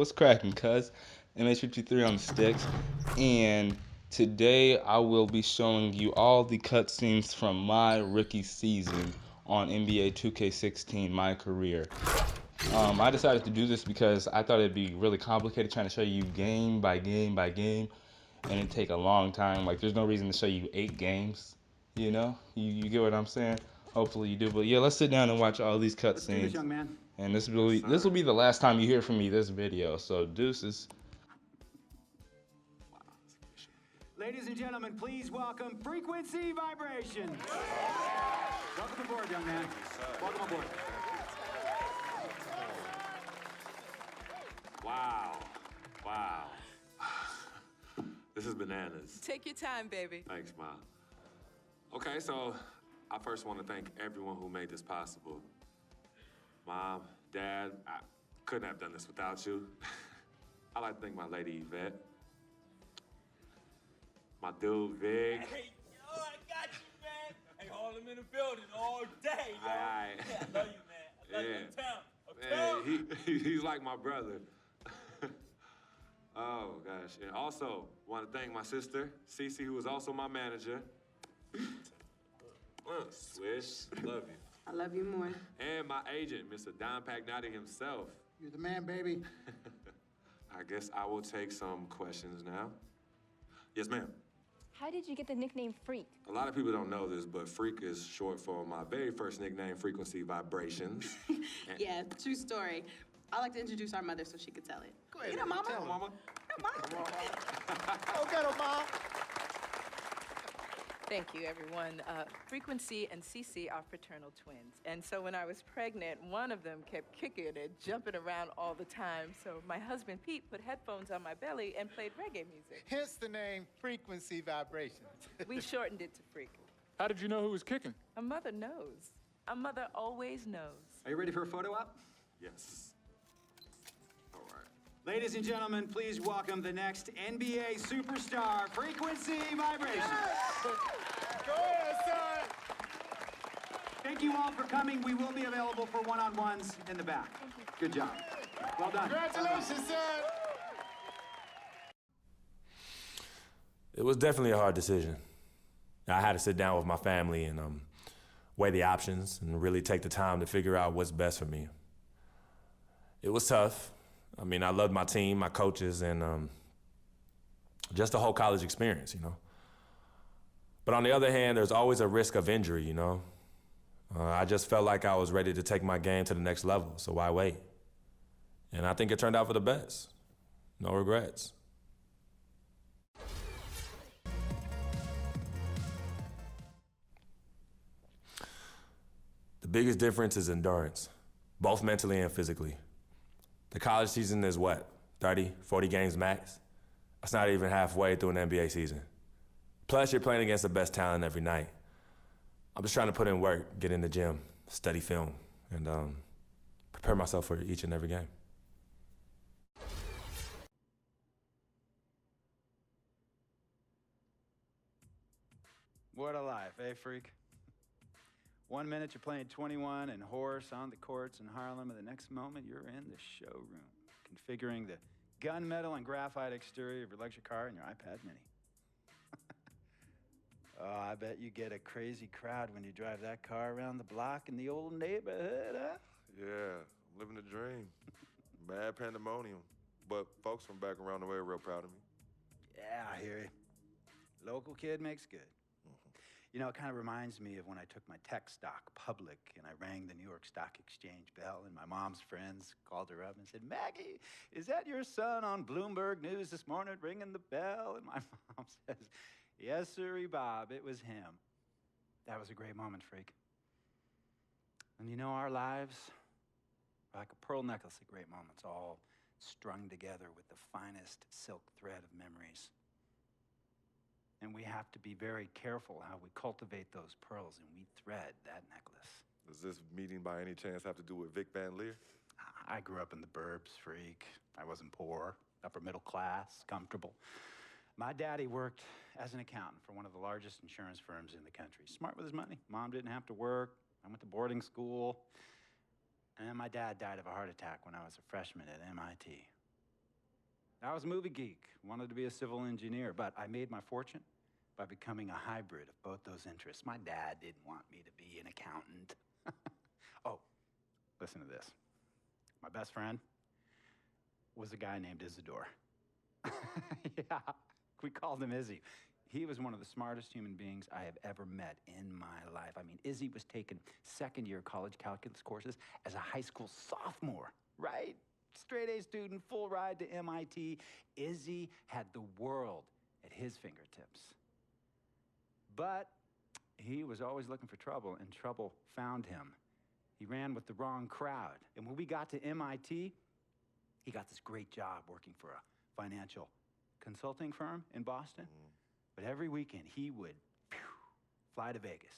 what's cracking, cuz? MH53 on the sticks, and today I will be showing you all the cutscenes from my rookie season on NBA 2K16, my career. I decided to do this because I thought it'd be really complicated trying to show you game by game by game, and it'd take a long time. Like, there's no reason to show you 8 games, you know? You get what I'm saying? Hopefully you do. But yeah, let's sit down and watch all these Let's do this, cutscenes. young man. And this will be the last time you hear from me this video. So deuces. Ladies and gentlemen, please welcome Frequency Vibrations. Welcome aboard, young man. Welcome aboard. Wow. Wow. This is bananas. Take your time, baby. Thanks, Ma. Okay, so I first want to thank everyone who made this possible. Mom, Dad, I couldn't have done this without you. I'd like to thank my lady Yvette, my dude Vig. Hey, yo, I got you, man. Hey, hold him in the building all day, yo. Aye. Yeah, I love you, man. I love you Yeah. uptown. He's like my brother. Oh, gosh. And also, want to thank my sister, Cece, who is also my manager. Swish, love you. I love you more. And my agent, Mr. Don Pagnotti himself. You're the man, baby. I guess I will take some questions now. Yes, ma'am. How did you get the nickname Freak? A lot of people don't know this, but Freak is short for my very first nickname, Frequency Vibrations. Yeah, true story. I like to introduce our mother so she could tell it. Go ahead. You know, Mama. Tell her, Mama. Come on. Go get him, Mom. Thank you, everyone. Frequency and Cece are fraternal twins. And so when I was pregnant, one of them kept kicking and jumping around all the time. So my husband, Pete, put headphones on my belly and played reggae music. Hence the name Frequency Vibrations. We shortened it to Freak. How did you know who was kicking? A mother knows. A mother always knows. Are you ready for a photo op? Yes. All right. Ladies and gentlemen, please welcome the next NBA superstar, Frequency Vibrations. Go ahead, son. Thank you all for coming. We will be available for one-on-ones in the back. Good job. Well done. Congratulations, son. It was definitely a hard decision. I had to sit down with my family and weigh the options and really take the time to figure out what's best for me. It was tough. I mean, I loved my team, my coaches, and just the whole college experience, you know. But on the other hand, there's always a risk of injury, you know. I just felt like I was ready to take my game to the next level, so why wait? And I think it turned out for the best. No regrets. The biggest difference is endurance, both mentally and physically. The college season is what, 30, 40 games max? That's not even halfway through an NBA season. Plus, you're playing against the best talent every night. I'm just trying to put in work, get in the gym, study film, and prepare myself for each and every game. What a life, eh, Freak? 1 minute you're playing 21 and horse on the courts in Harlem, and the next moment you're in the showroom, configuring the gunmetal and graphite exterior of your luxury car and your iPad mini. Oh, I bet you get a crazy crowd when you drive that car around the block in the old neighborhood, huh? Yeah, living the dream. Bad pandemonium. But folks from back around the way are real proud of me. Yeah, I hear you. Local kid makes good. You know, it kind of reminds me of when I took my tech stock public and I rang the New York Stock Exchange bell, and my mom's friends called her up and said, "Maggie, is that your son on Bloomberg News this morning ringing the bell?" And my mom says, "Yes, sirree, Bob, it was him." That was a great moment, Freak. And you know, our lives are like a pearl necklace of great moments, all strung together with the finest silk thread of memories. And we have to be very careful how we cultivate those pearls and we thread that necklace. Does this meeting by any chance have to do with Vic Van Leer? I grew up in the burbs, Freak. I wasn't poor, upper middle class, comfortable. My daddy worked as an accountant for one of the largest insurance firms in the country. Smart with his money. Mom didn't have to work. I went to boarding school. And then my dad died of a heart attack when I was a freshman at MIT. I was a movie geek, wanted to be a civil engineer, but I made my fortune by becoming a hybrid of both those interests. My dad didn't want me to be an accountant. Oh, listen to this. My best friend was a guy named Isidore. Yeah, we called him Izzy. He was one of the smartest human beings I have ever met in my life. I mean, Izzy was taking second-year college calculus courses as a high school sophomore, right? Straight-A student, full ride to MIT. Izzy had the world at his fingertips. But he was always looking for trouble, and trouble found him. He ran with the wrong crowd. And when we got to MIT, he got this great job working for a financial consulting firm in Boston. But every weekend, he would fly to Vegas.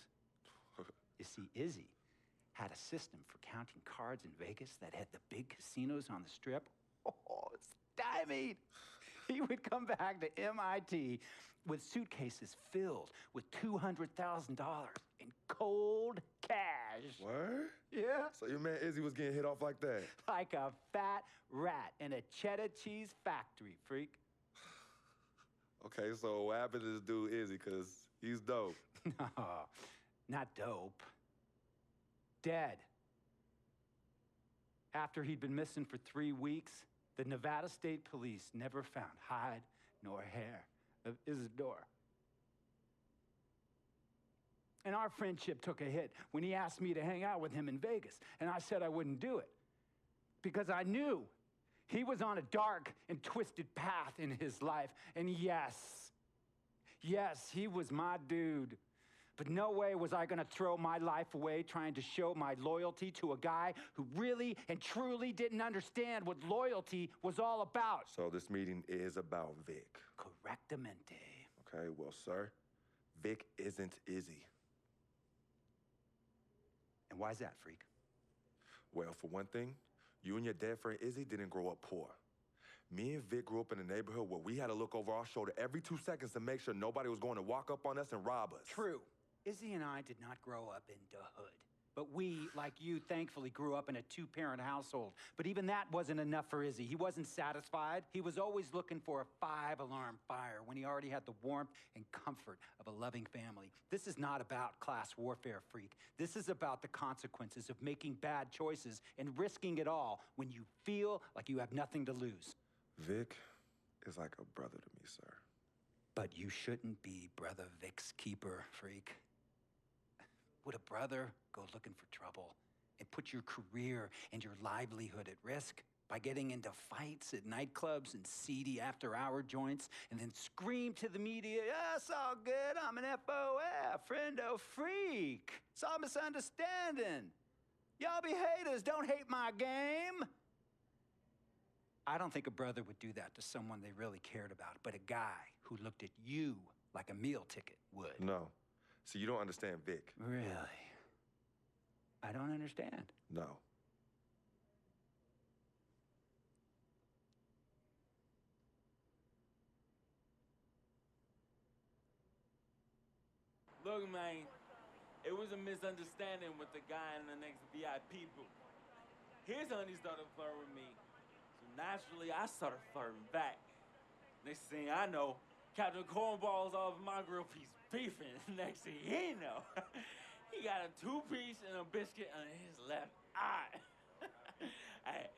You see, Izzy had a system for counting cards in Vegas that had the big casinos on the Strip. Oh, stymied. He would come back to MIT with suitcases filled with $200,000 in cold cash. What? Yeah. So your man Izzy was getting hit off like that? Like a fat rat in a cheddar cheese factory, freak. Okay, so what happened to this dude Izzy? Because he's dope. No, not dope. Dead. After he'd been missing for 3 weeks, the Nevada State Police never found hide nor hair of Isidore. And our friendship took a hit when he asked me to hang out with him in Vegas, and I said I wouldn't do it because I knew he was on a dark and twisted path in his life. And yes, he was my dude. But no way was I gonna throw my life away trying to show my loyalty to a guy who really and truly didn't understand what loyalty was all about. So this meeting is about Vic. Correctamente. Okay, well, sir, Vic isn't Izzy. And why's that, freak? Well, for one thing, you and your dead friend Izzy didn't grow up poor. Me and Vic grew up in a neighborhood where we had to look over our shoulder every 2 seconds to make sure nobody was going to walk up on us and rob us. True. Izzy and I did not grow up in the hood. But we, like you, thankfully grew up in a 2-parent household. But even that wasn't enough for Izzy. He wasn't satisfied. He was always looking for a 5-alarm fire when he already had the warmth and comfort of a loving family. This is not about class warfare, freak. This is about the consequences of making bad choices and risking it all when you feel like you have nothing to lose. Vic is like a brother to me, sir. But you shouldn't be Brother Vic's keeper, freak. Would a brother go looking for trouble and put your career and your livelihood at risk by getting into fights at nightclubs and seedy after-hour joints and then scream to the media, "Yeah, it's all good, I'm an FOF, friendo freak. It's all misunderstanding. Y'all be haters, don't hate my game." I don't think a brother would do that to someone they really cared about, but a guy who looked at you like a meal ticket would. No. See, you don't understand Vic. Really? I don't understand. No. Look, man, it was a misunderstanding with the guy in the next VIP booth. His honey started flirting with me, so naturally I started flirting back. Next thing I know, Captain Cornball's off my grill piece beefing. Next thing he know, he got a 2-piece and a biscuit on his left eye. Hey,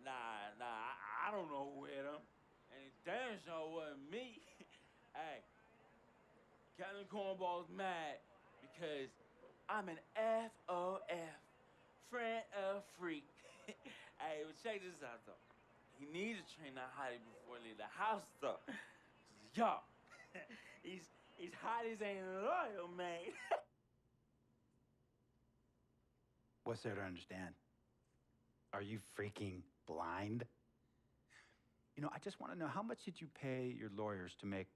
I don't know who hit him, and it damn sure wasn't me. Hey, Captain Cornball's mad because I'm an FOF, friend of freak. Hey, but check this out though. He needs to train that hottie before he leave the house though. Yo, he's hotties ain't loyal, man. What's there to understand? Are you freaking blind? You know, I just want to know, how much did you pay your lawyers to make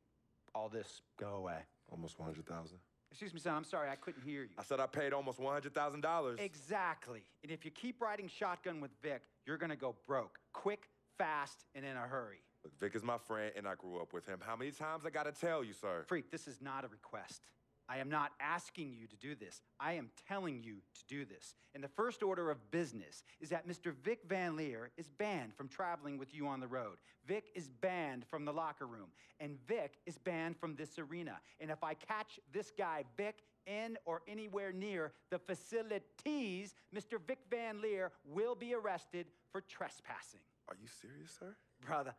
all this go away? Almost 100,000. Excuse me, son, I'm sorry, I couldn't hear you. I said I paid almost $100,000. Exactly. And if you keep riding shotgun with Vic, you're gonna go broke. Quick, fast, and in a hurry. Look, Vic is my friend, and I grew up with him. How many times I gotta tell you, sir? Freak, this is not a request. I am not asking you to do this. I am telling you to do this. And the first order of business is that Mr. Vic Van Leer is banned from traveling with you on the road. Vic is banned from the locker room. And Vic is banned from this arena. And if I catch this guy, Vic, in or anywhere near the facilities, Mr. Vic Van Leer will be arrested for trespassing. Are you serious, sir? Brother,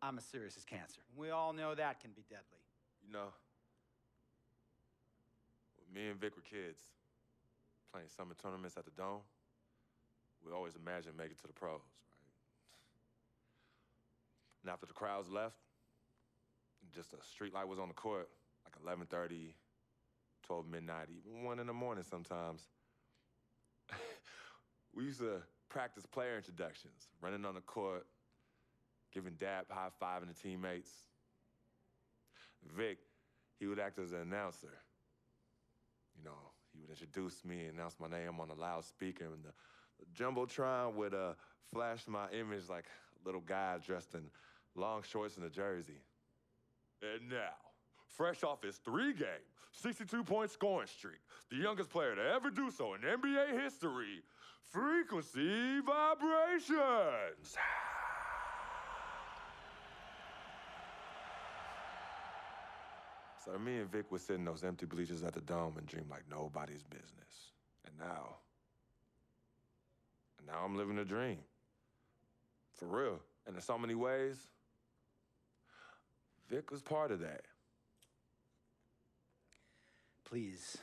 I'm as serious as cancer. We all know that can be deadly. You know, when me and Vic were kids, playing summer tournaments at the Dome, we always imagined making it to the pros, right? And after the crowds left, just a street light was on the court, like 11:30, 12 midnight, even 1 in the morning sometimes. We used to practice player introductions, running on the court, giving dap, high-fiving the teammates. Vic, he would act as an announcer. You know, he would introduce me, announce my name on the loudspeaker, and the Jumbotron would flash my image like a little guy dressed in long shorts and a jersey. And now, fresh off his 3-game, 62-point scoring streak, the youngest player to ever do so in NBA history, Frequency Vibrations. So me and Vic would sit in those empty bleachers at the Dome and dream like nobody's business. And now I'm living a dream. For real. And in so many ways, Vic was part of that. Please,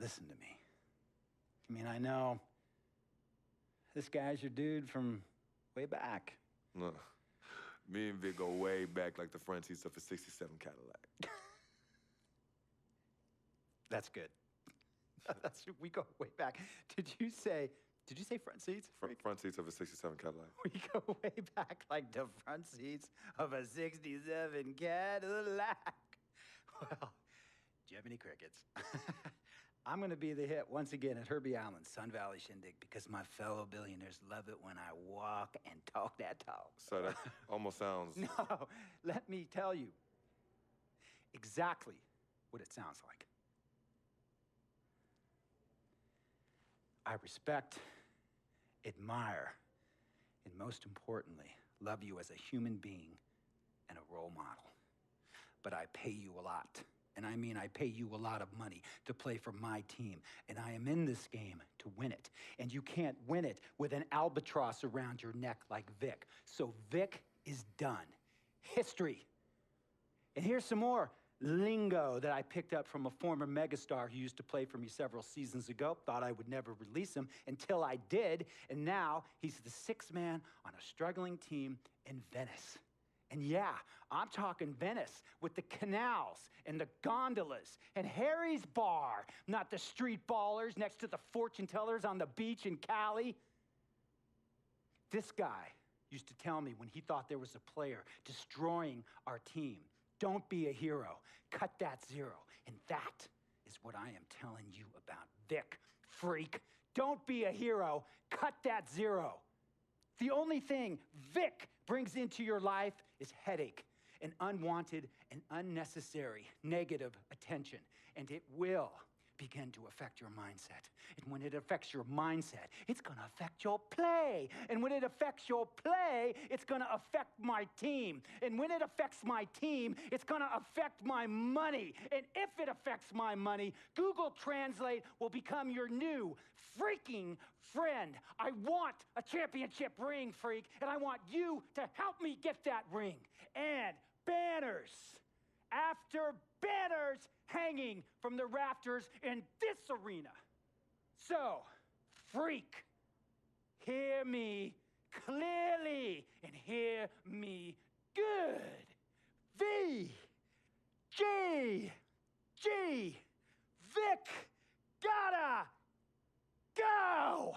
listen to me. I mean, I know this guy's your dude from way back. Look, me and Vic go way back like the front seats of a 67 Cadillac. That's good. We go way back. Did you say front seats? Front seats of a 67 Cadillac. We go way back like the front seats of a 67 Cadillac. Well, Jiminy Crickets. I'm gonna be the hit once again at Herbie Allen's Sun Valley Shindig because my fellow billionaires love it when I walk and talk that talk. So that almost sounds... No, let me tell you exactly what it sounds like. I respect, admire, and most importantly, love you as a human being and a role model. But I pay you a lot. And I mean, I pay you a lot of money to play for my team. And I am in this game to win it. And you can't win it with an albatross around your neck like Vic. So Vic is done. History. And here's some more lingo that I picked up from a former megastar who used to play for me several seasons ago. Thought I would never release him until I did. And now he's the sixth man on a struggling team in Venice. And yeah, I'm talking Venice with the canals and the gondolas and Harry's bar, not the street ballers next to the fortune tellers on the beach in Cali. This guy used to tell me when he thought there was a player destroying our team, don't be a hero, cut that zero. And that is what I am telling you about Vic, freak. Don't be a hero, cut that zero. The only thing Vic brings into your life is headache and unwanted and unnecessary negative attention. And it will begin to affect your mindset. And when it affects your mindset, it's gonna affect your play. And when it affects your play, it's gonna affect my team. And when it affects my team, it's gonna affect my money. And if it affects my money, Google Translate will become your new freaking friend. I want a championship ring, freak, and I want you to help me get that ring. And banners after banners hanging from the rafters in this arena. So, freak, hear me clearly and hear me good. V, G, G, Vic, gotta go!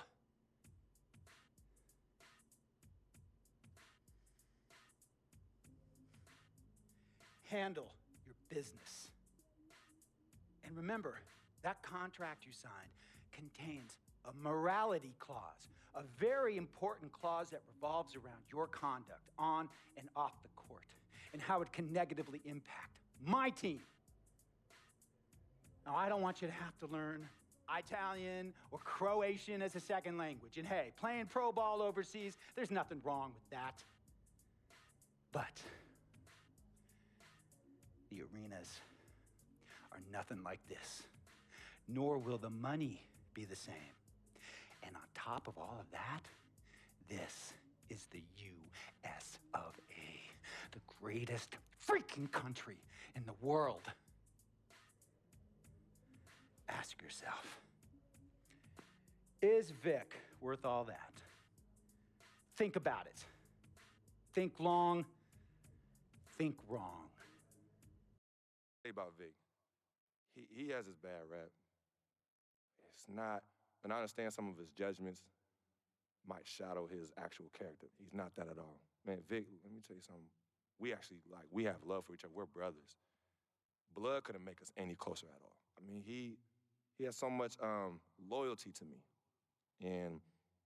Handle your business. And remember, that contract you signed contains a morality clause, a very important clause that revolves around your conduct on and off the court, and how it can negatively impact my team Now, I don't want you to have to learn Italian or Croatian as a second language. And hey, playing pro ball overseas, there's nothing wrong with that. But the arenas are nothing like this, nor will the money be the same. And on top of all of that, this is the US of A, the greatest freaking country in the world. Ask yourself, is Vic worth all that? Think about it. Think long, think wrong. About Vic. He has his bad rap. It's not, and I understand some of his judgments might shadow his actual character. He's not that at all. Man, Vic, let me tell you something. We have love for each other. We're brothers. Blood couldn't make us any closer at all. I mean, he has so much loyalty to me and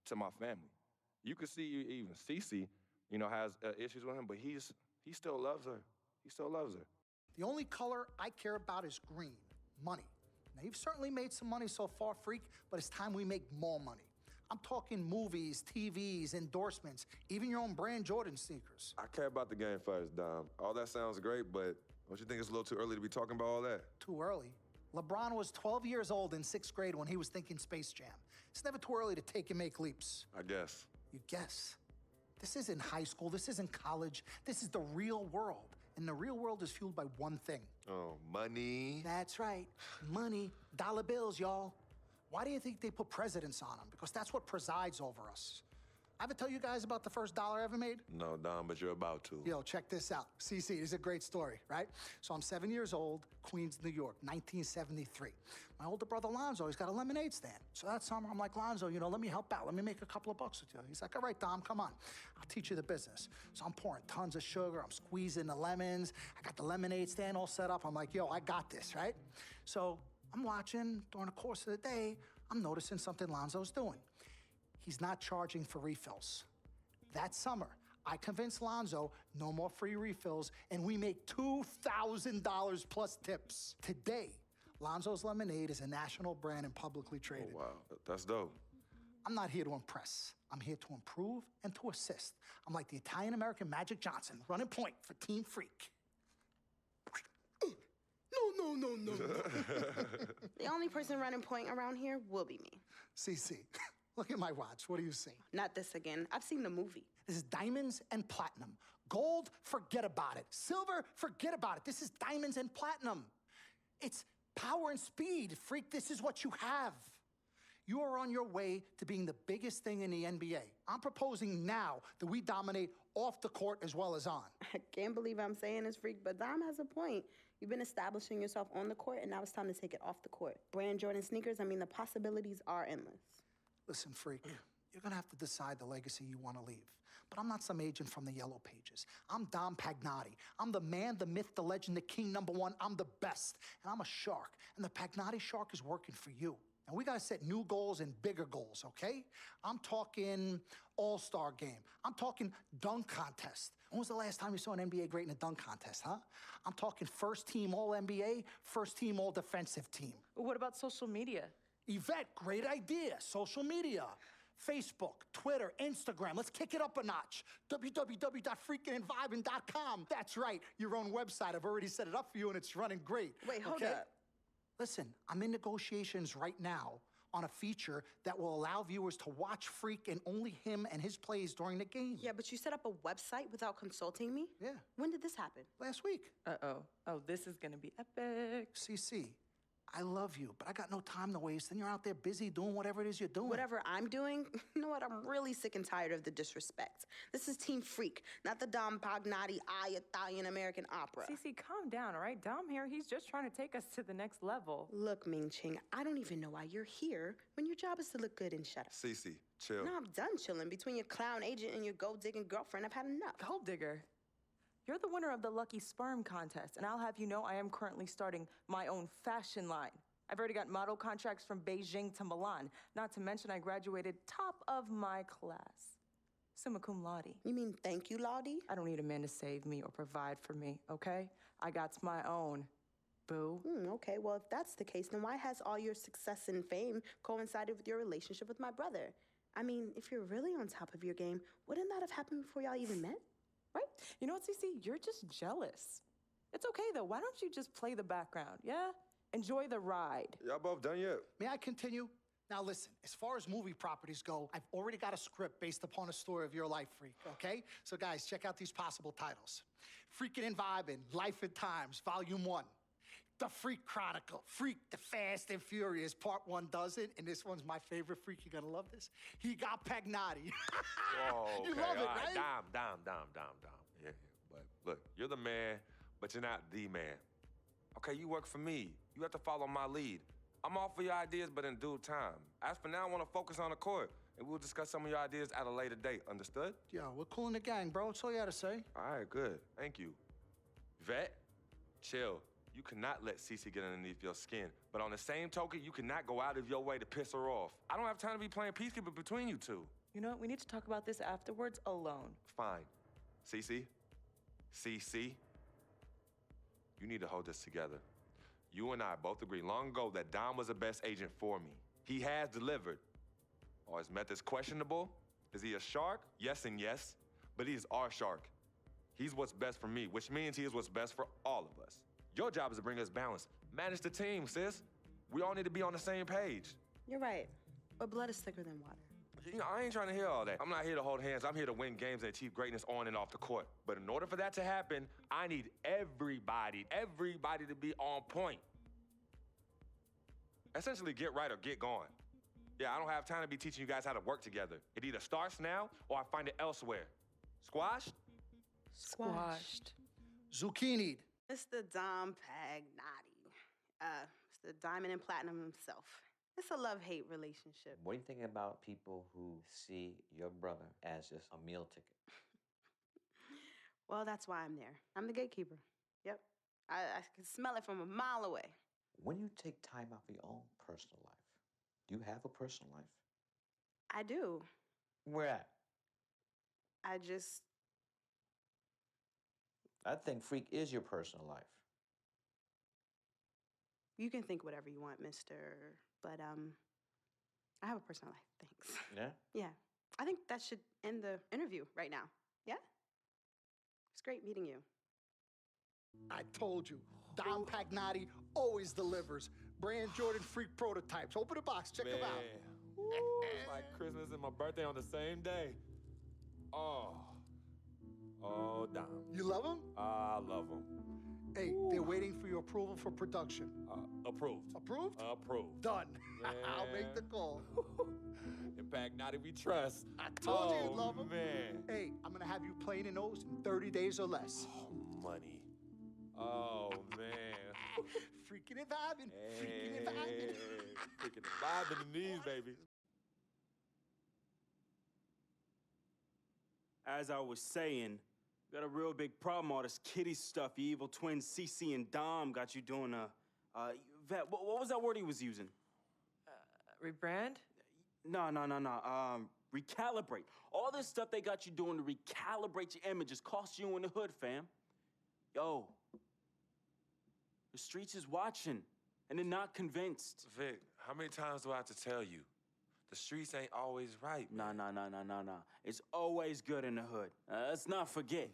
to my family. You could see even Cece, has issues with him, but he still loves her. He still loves her. The only color I care about is green, money. Now, you've certainly made some money so far, Freak, but it's time we make more money. I'm talking movies, TVs, endorsements, even your own brand Jordan sneakers. I care about the game first, Dom. All that sounds great, but don't you think it's a little too early to be talking about all that? Too early? LeBron was 12 years old in 6th grade when he was thinking Space Jam. It's never too early to take and make leaps. I guess. You guess? This isn't high school, this isn't college, this is the real world. And the real world is fueled by one thing. Oh, money. That's right, money, dollar bills, y'all. Why do you think they put presidents on them? Because that's what presides over us. I ever tell you guys about the first dollar I ever made? No, Dom, but you're about to. Yo, check this out. CC, this is a great story, right? So I'm 7 years old, Queens, New York, 1973. My older brother, Lonzo, he's got a lemonade stand. So that summer, I'm like, Lonzo, let me help out. Let me make a couple of bucks with you. He's like, all right, Dom, come on. I'll teach you the business. So I'm pouring tons of sugar. I'm squeezing the lemons. I got the lemonade stand all set up. I'm like, yo, I got this, right? So I'm watching during the course of the day. I'm noticing something Lonzo's doing. He's not charging for refills. That summer, I convinced Lonzo no more free refills, and we make $2,000 plus tips. Today, Lonzo's Lemonade is a national brand and publicly traded. Oh, wow, that's dope. I'm not here to impress. I'm here to improve and to assist. I'm like the Italian-American Magic Johnson, running point for Team Freak. No. The only person running point around here will be me. CC, look at my watch. What do you see? Not this again. I've seen the movie. This is diamonds and platinum. Gold, forget about it. Silver, forget about it. This is diamonds and platinum. It's power and speed. Freak, this is what you have. You are on your way to being the biggest thing in the NBA. I'm proposing now that we dominate off the court as well as on. I can't believe I'm saying this, Freak, but Dom has a point. You've been establishing yourself on the court, and now it's time to take it off the court. Brand Jordan sneakers, the possibilities are endless. Listen, Freak, you're gonna have to decide the legacy you wanna leave. But I'm not some agent from the Yellow Pages. I'm Dom Pagnotti. I'm the man, the myth, the legend, the king, #1. I'm the best. And I'm a shark. And the Pagnotti shark is working for you. And we gotta set new goals and bigger goals, okay? I'm talking all-star game. I'm talking dunk contest. When was the last time you saw an NBA great in a dunk contest, huh? I'm talking first team All-NBA, first team All-Defensive team. What about social media? Yvette, great idea. Social media. Facebook, Twitter, Instagram. Let's kick it up a notch. www.freakingandvibing.com. That's right, your own website. I've already set it up for you and it's running great. Wait, hold up. Listen, I'm in negotiations right now on a feature that will allow viewers to watch Freak and only him and his plays during the game. Yeah, but you set up a website without consulting me? Yeah. When did this happen? Last week. Uh-oh. Oh, this is gonna be epic. CC, I love you, but I got no time to waste, and you're out there busy doing whatever it is you're doing. Whatever I'm doing, you know what? I'm really sick and tired of the disrespect. This is Team Freak, not the Dom Pagnotti Italian-American opera. Cece, calm down, all right? Dom here, he's just trying to take us to the next level. Look, Ming Ching, I don't even know why you're here when your job is to look good and shut up. Cece, chill. No, I'm done chilling. Between your clown agent and your gold-digging girlfriend, I've had enough. Gold digger. You're the winner of the Lucky Sperm contest, and I'll have you know I am currently starting my own fashion line. I've already got model contracts from Beijing to Milan, not to mention I graduated top of my class. Summa cum laude. You mean thank you, Lottie? I don't need a man to save me or provide for me, okay? I got my own. boo. Okay, well, if that's the case, then why has all your success and fame coincided with your relationship with my brother? I mean, if you're really on top of your game, wouldn't that have happened before y'all even met? Right? You know what, Cece? You're just jealous. It's okay, though. Why don't you just play the background, yeah? Enjoy the ride. Y'all both done yet? May I continue? Now listen, as far as movie properties go, I've already got a script based upon a story of your life, Freak, okay? So guys, check out these possible titles. Freakin' and Vibin', Life and Times, Volume 1. The Freak Chronicle, Freak the Fast and Furious, Part 1 does it, and this one's my favorite, Freak, you're gonna love this. He got Pagnotti. Whoa, You okay, love it, all right? Dom. Yeah, but look, you're the man, but you're not the man. Okay, you work for me. You have to follow my lead. I'm all for your ideas, but in due time. As for now, I want to focus on the court, and we'll discuss some of your ideas at a later date. Understood? Yo, we're cool in the gang, bro. That's all you had to say. All right, good. Thank you. Vet, chill. You cannot let Cece get underneath your skin. But on the same token, you cannot go out of your way to piss her off. I don't have time to be playing peacekeeper between you two. You know what? We need to talk about this afterwards alone. Fine. Cece, you need to hold this together. You and I both agreed long ago that Dom was the best agent for me. He has delivered. Are his methods questionable? Is he a shark? Yes and yes. But he is our shark. He's what's best for me, which means he is what's best for all of us. Your job is to bring us balance. Manage the team, sis. We all need to be on the same page. You're right, but blood is thicker than water. You know, I ain't trying to hear all that. I'm not here to hold hands. I'm here to win games and achieve greatness on and off the court. But in order for that to happen, I need everybody to be on point. Essentially, get right or get gone. Yeah, I don't have time to be teaching you guys how to work together. It either starts now or I find it elsewhere. Squashed? Squashed. Zucchini'd. Mr. Dom Pagnotti. Mr. Diamond and Platinum himself. It's a love-hate relationship. What do you think about people who see your brother as just a meal ticket? Well, that's why I'm there. I'm the gatekeeper. Yep. I can smell it from a mile away. When you take time out for your own personal life, do you have a personal life? I do. Where at? I think Freak is your personal life. You can think whatever you want, mister. But, I have a personal life, thanks. Yeah? Yeah. I think that should end the interview right now. Yeah? It's great meeting you. I told you, Dom Pagnotti always delivers. Brand Jordan Freak prototypes. Open the box, check them out. Woo, it's like Christmas and my birthday on the same day. Oh, Dom. You love them? I love them. Hey, they're waiting for your approval for production. Approved. Approved? Approved. Done. Man. I'll make the call. In Pagnotti we trust. I told you you'd love them. Man. Hey, I'm gonna have you playing in those in 30 days or less. Oh, money. Oh, man. Freaking and vibing. Freaking and vibing. Freaking and vibing in these, baby. As I was saying, got a real big problem, all this kitty stuff. You evil twins, Cece and Dom, got you doing Vet, what was that word he was using? Rebrand? No. Recalibrate. All this stuff they got you doing to recalibrate your image is cost you in the hood, fam. Yo, the streets is watching, and they're not convinced. Vic, how many times do I have to tell you? The streets ain't always right. Nah. It's always good in the hood. Let's not forget,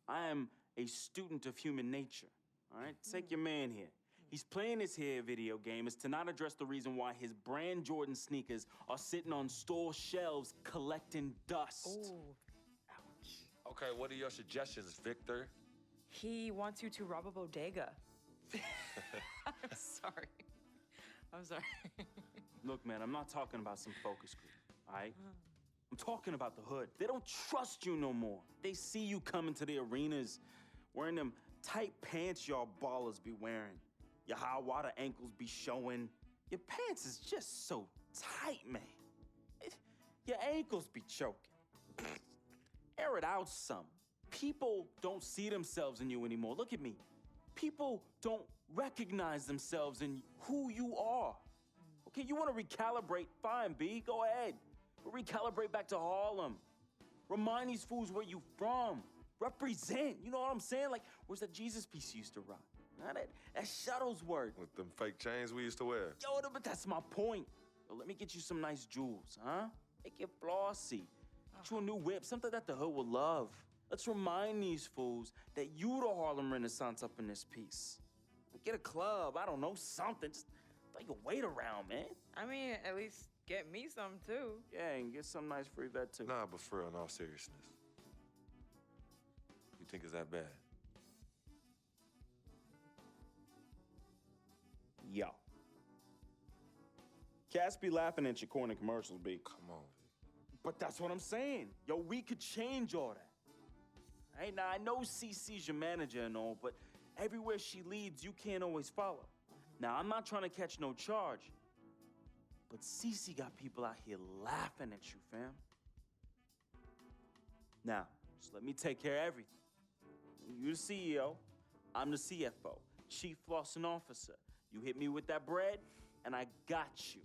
I am a student of human nature, all right? Take your man here. He's playing this here video game is to not address the reason why his brand Jordan sneakers are sitting on store shelves collecting dust. Oh, ouch. Okay, what are your suggestions, Victor? He wants you to rob a bodega. I'm sorry. Look, man, I'm not talking about some focus group, all right? I'm talking about the hood. They don't trust you no more. They see you coming to the arenas wearing them tight pants y'all ballers be wearing. Your high water ankles be showing. Your pants is just so tight, man. Your ankles be choking. Air it out some. People don't see themselves in you anymore. Look at me. People don't recognize themselves in who you are. Okay, you want to recalibrate? Fine, B, go ahead. But recalibrate back to Harlem. Remind these fools where you from. Represent, you know what I'm saying? Like, where's that Jesus piece you used to rock? Now that Shuttlesworth. With them fake chains we used to wear. Yo, but that's my point. Yo, let me get you some nice jewels, huh? Make it flossy. Get you a new whip, something that the hood will love. Let's remind these fools that you the Harlem Renaissance up in this piece. Get a club, I don't know, something. Just throw your weight around, man. I mean, at least get me some too. Yeah, and get some nice free vet too. Nah, but for real, in all seriousness. You think it's that bad? Yo. Cats be laughing at your corny commercials, B. Come on. But that's what I'm saying. Yo, we could change all that. Hey, now I know CC's your manager and all, but everywhere she leads, you can't always follow. Now, I'm not trying to catch no charge, but CC got people out here laughing at you, fam. Now, just let me take care of everything. You the CEO, I'm the CFO, Chief Flossing Officer. You hit me with that bread, and I got you.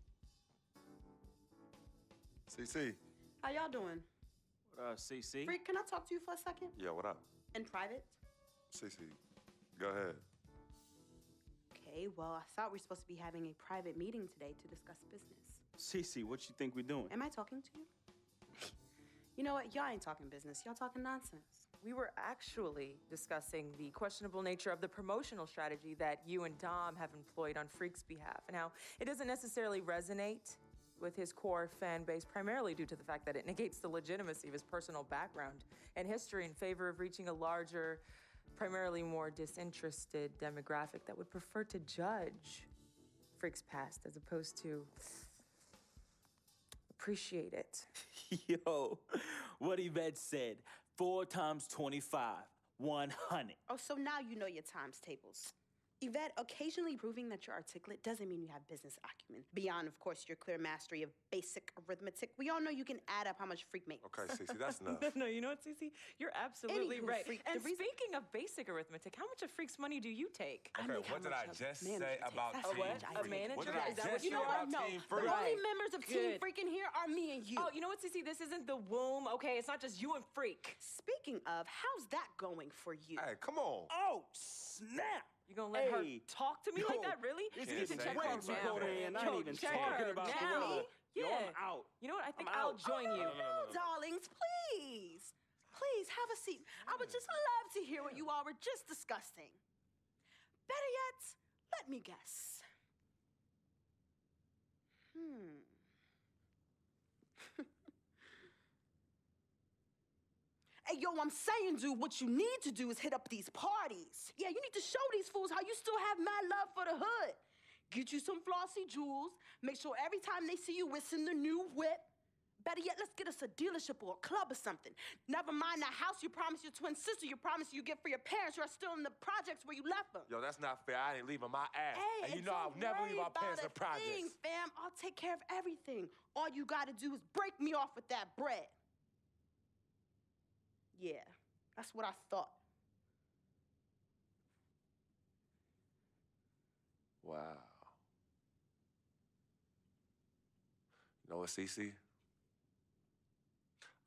CC. How y'all doing? What up, CC? Freak, can I talk to you for a second? Yeah, what up? In private? CC, go ahead. Okay, well, I thought we were supposed to be having a private meeting today to discuss business. CC, what you think we're doing? Am I talking to you? You know what? Y'all ain't talking business. Y'all talking nonsense. We were actually discussing the questionable nature of the promotional strategy that you and Dom have employed on Freak's behalf. Now, it doesn't necessarily resonate with his core fan base, primarily due to the fact that it negates the legitimacy of his personal background and history in favor of reaching a larger, primarily more disinterested demographic that would prefer to judge Freak's past as opposed to appreciate it. Yo, what Yvette said, 4 times 25, 100. Oh, so now you know your times tables. Yvette, occasionally proving that you're articulate doesn't mean you have business acumen. Beyond, of course, your clear mastery of basic arithmetic, we all know you can add up how much Freak makes. Okay, Cece, that's enough. No, you know what, Cece? You're absolutely Anywho, right. Freak, And the reason- speaking of basic arithmetic, how much of Freak's money do you take? Okay, what did I just say about That's Team how much I A take. manager? What did I Is that just what say you are? about No, Team the Freak? only members of Team Good. Freak in here are me and you. Oh, you know what, Cece? This isn't the womb, okay? It's not just you and Freak. Speaking of, how's that going for you? Hey, come on. Oh, snap! You gonna let her Hey, talk to me like that, really? This You need is to say check that. her way too now. cold in. I Yo, ain't even check talking her about the now. gorilla. Yo, Yeah. I'm out. You know what? I think I'm I'll out. join you. No, darlings, please. Please, have a seat. I would just love to hear what you all were just discussing. Better yet, let me guess. Hey, yo, I'm saying, dude, what you need to do is hit up these parties. Yeah, you need to show these fools how you still have mad love for the hood. Get you some flossy jewels. Make sure every time they see you whistling the new whip. Better yet, let's get us a dealership or a club or something. Never mind that house you promised your twin sister you promised you get for your parents who are still in the projects where you left them. Yo, that's not fair. I ain't leaving my ass. Hey, and you and know I'll don't never worry leave our about parents in a projects. thing, fam. I'll take care of everything. All you gotta do is break me off with that bread. Yeah, that's what I thought. Wow. You know what, Cece?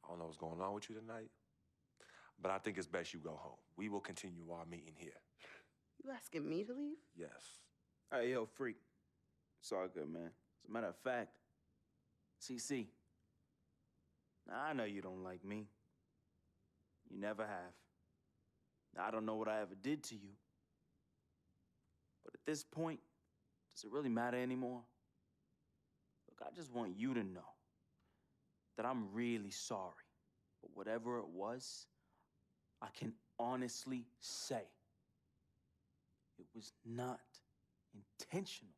I don't know what's going on with you tonight, but I think it's best you go home. We will continue our meeting here. You asking me to leave? Yes. Hey, yo, Freak. It's all good, man. As a matter of fact, CC, I know you don't like me. You never have. I don't know what I ever did to you. But at this point, does it really matter anymore? Look, I just want you to know that I'm really sorry. But whatever it was, I can honestly say it was not intentional.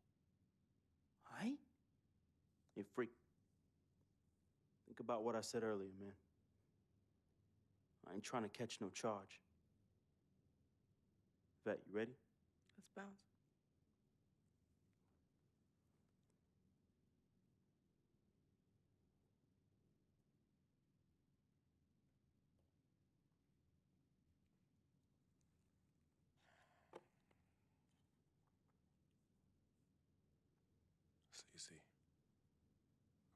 All right? Hey, Freak. Think about what I said earlier, man. I ain't trying to catch no charge. Vet, you ready? Let's bounce. Cece.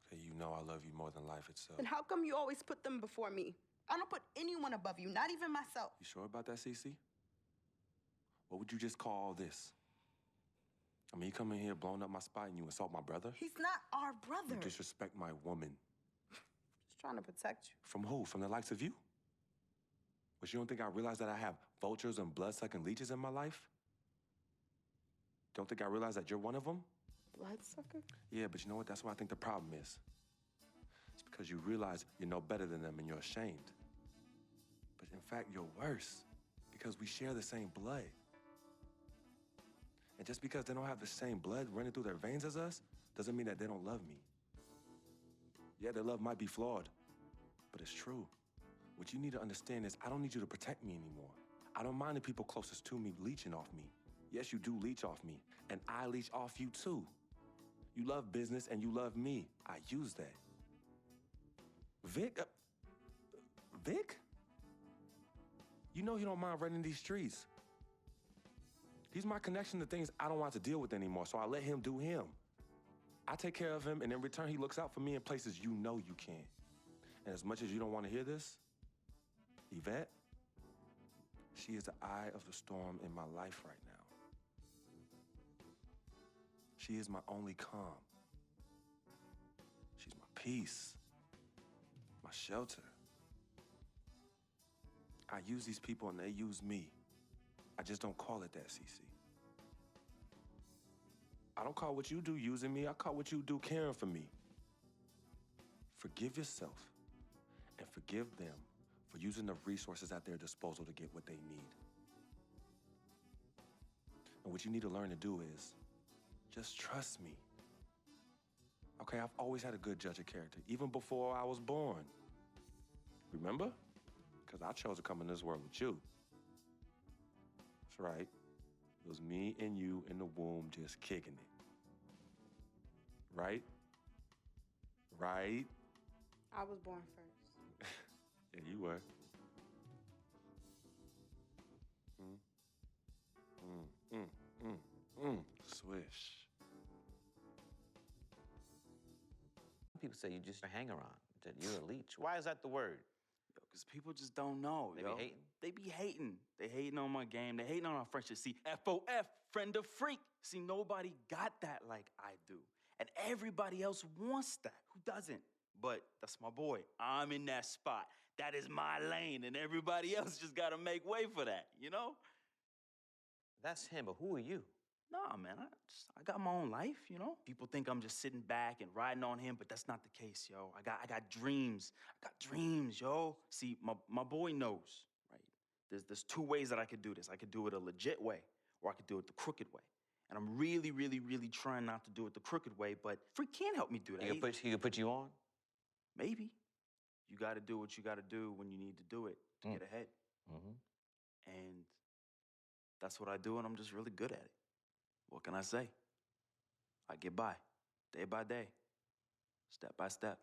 Okay, you know I love you more than life itself. Then how come you always put them before me? I don't put anyone above you, not even myself. You sure about that, Cece? What would you just call all this? I mean, you come in here blowing up my spot and you insult my brother? He's not our brother. You disrespect my woman. Just trying to protect you. From who? From the likes of you? But you don't think I realize that I have vultures and blood-sucking leeches in my life? Don't think I realize that you're one of them? Bloodsucker? Yeah, but you know what? That's what I think the problem is. It's because you realize you're no better than them and you're ashamed. But in fact, you're worse because we share the same blood. And just because they don't have the same blood running through their veins as us, doesn't mean that they don't love me. Yeah, their love might be flawed, but it's true. What you need to understand is I don't need you to protect me anymore. I don't mind the people closest to me leeching off me. Yes, you do leech off me, and I leech off you too. You love business and you love me. I use that. Vic? Vic? You know he don't mind running these streets. He's my connection to things I don't want to deal with anymore, so I let him do him. I take care of him, and in return, he looks out for me in places you know you can't. And as much as you don't want to hear this, Yvette, she is the eye of the storm in my life right now. She is my only calm. She's my peace, my shelter. I use these people and they use me. I just don't call it that, Cece. I don't call what you do using me. I call what you do caring for me. Forgive yourself and forgive them for using the resources at their disposal to get what they need. And what you need to learn to do is just trust me. Okay, I've always had a good judge of character, even before I was born. Remember? Because I chose to come in this world with you. That's right. It was me and you in the womb just kicking it. Right? Right? I was born first. Yeah, you were. Swish. People say you just a hanger-on, that you're a leech. Why is that the word? Yo, because people just don't know, They yo. be hating? They be hating. They hating on my game. They hating on our friendship. See, FOF, friend of freak. See, nobody got that like I do. And everybody else wants that. Who doesn't? But that's my boy. I'm in that spot. That is my lane, and everybody else just gotta make way for that, you know? That's him, but who are you? Nah, man, I got my own life, you know? People think I'm just sitting back and riding on him, but that's not the case, yo. I got dreams. I got dreams, yo. See, my boy knows, right? There's two ways that I could do this. I could do it a legit way, or I could do it the crooked way. And I'm really, really, really trying not to do it the crooked way, but Freak can't help me do that. He could put you on? Maybe. You gotta do what you gotta do when you need to do it to get ahead. Mm-hmm. And that's what I do, and I'm just really good at it. What can I say? I get by, day by day, step by step.